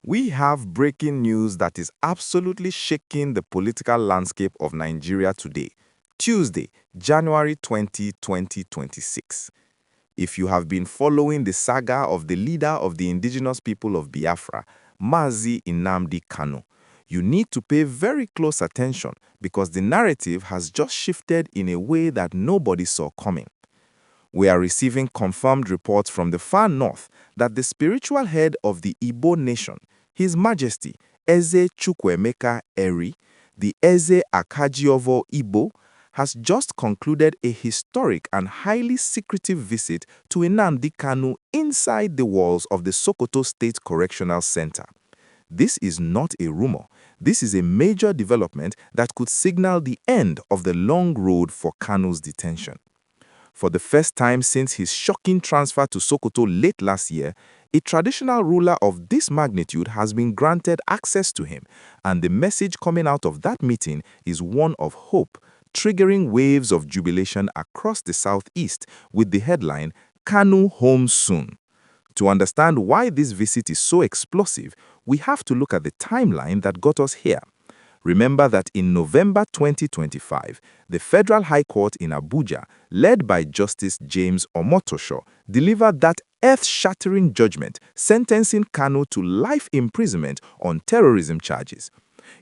We have breaking news that is absolutely shaking the political landscape of Nigeria today, Tuesday, January 20, 2026. If you have been following the saga of the leader of the indigenous people of Biafra, Mazi Nnamdi Kanu, you need to pay very close attention because the narrative has just shifted in a way that nobody saw coming. We are receiving confirmed reports from the far north that the spiritual head of the Igbo nation, His Majesty Eze Chukwuemeka Eri, the Eze Akajiovo Igbo, has just concluded a historic and highly secretive visit to Nnamdi Kanu inside the walls of the Sokoto State Correctional Center. This is not a rumor. This is a major development that could signal the end of the long road for Kanu's detention. For the first time since his shocking transfer to Sokoto late last year, a traditional ruler of this magnitude has been granted access to him, and the message coming out of that meeting is one of hope, triggering waves of jubilation across the southeast with the headline, "Kanu Home Soon." To understand why this visit is so explosive, we have to look at the timeline that got us here. Remember that in November 2025, the Federal High Court in Abuja, led by Justice James Omotosho, delivered that earth-shattering judgment sentencing Kanu to life imprisonment on terrorism charges.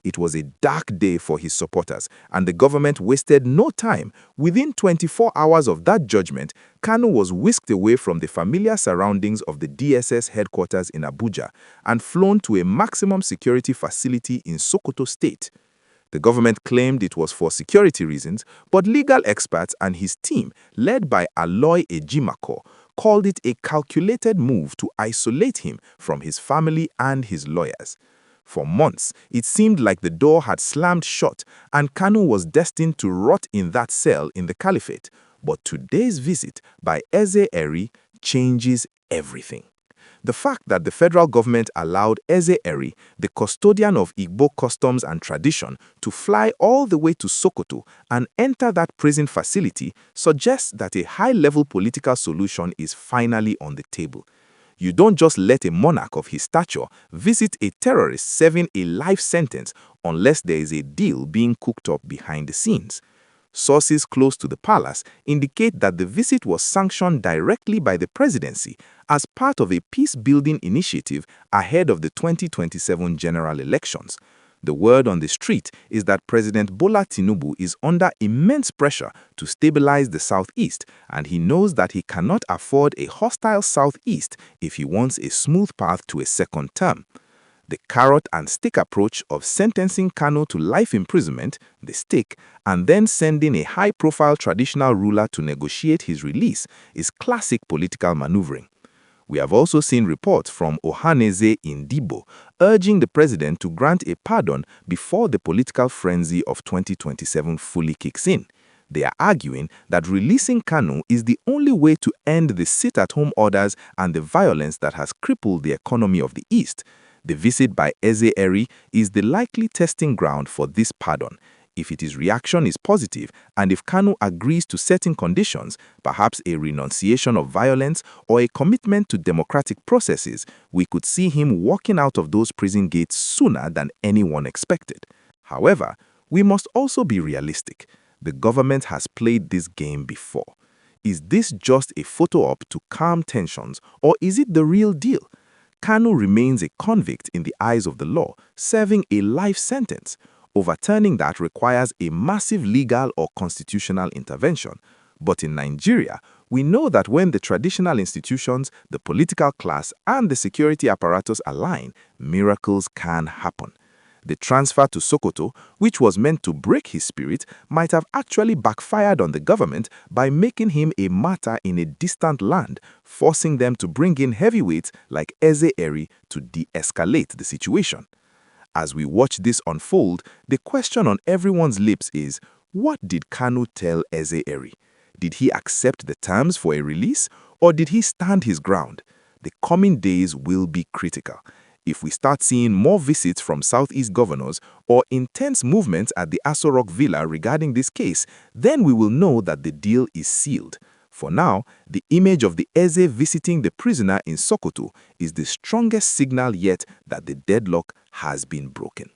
It was a dark day for his supporters, and the government wasted no time. Within 24 hours of that judgment, Kanu was whisked away from the familiar surroundings of the DSS headquarters in Abuja and flown to a maximum security facility in Sokoto State. The government claimed it was for security reasons, but legal experts and his team, led by Aloy Ejimakor, called it a calculated move to isolate him from his family and his lawyers. For months, it seemed like the door had slammed shut and Kanu was destined to rot in that cell in the caliphate. But today's visit by Eze Eri changes everything. The fact that the federal government allowed Eze Eri, the custodian of Igbo customs and tradition, to fly all the way to Sokoto and enter that prison facility suggests that a high-level political solution is finally on the table. You don't just let a monarch of his stature visit a terrorist serving a life sentence unless there is a deal being cooked up behind the scenes. Sources close to the palace indicate that the visit was sanctioned directly by the presidency as part of a peace-building initiative ahead of the 2027 general elections. The word on the street is that President Bola Tinubu is under immense pressure to stabilize the southeast, and he knows that he cannot afford a hostile southeast if he wants a smooth path to a second term. The carrot and stick approach of sentencing Kanu to life imprisonment, the stick, and then sending a high-profile traditional ruler to negotiate his release is classic political maneuvering. We have also seen reports from Ohanaeze Ndigbo urging the president to grant a pardon before the political frenzy of 2027 fully kicks in. They are arguing that releasing Kanu is the only way to end the sit-at-home orders and the violence that has crippled the economy of the East. The visit by Eze Eri is the likely testing ground for this pardon. If its reaction is positive, and if Kanu agrees to certain conditions, perhaps a renunciation of violence or a commitment to democratic processes, we could see him walking out of those prison gates sooner than anyone expected. However, we must also be realistic. The government has played this game before. Is this just a photo-op to calm tensions, or is it the real deal? Kanu remains a convict in the eyes of the law, serving a life sentence. Overturning that requires a massive legal or constitutional intervention. But in Nigeria, we know that when the traditional institutions, the political class, and the security apparatus align, miracles can happen. The transfer to Sokoto, which was meant to break his spirit, might have actually backfired on the government by making him a martyr in a distant land, forcing them to bring in heavyweights like Eze Eri to de-escalate the situation. As we watch this unfold, the question on everyone's lips is, what did Kanu tell Eze Eri? Did he accept the terms for a release, or did he stand his ground? The coming days will be critical. If we start seeing more visits from Southeast governors or intense movements at the Aso Rock Villa regarding this case, then we will know that the deal is sealed. For now, the image of the Eze visiting the prisoner in Sokoto is the strongest signal yet that the deadlock has been broken.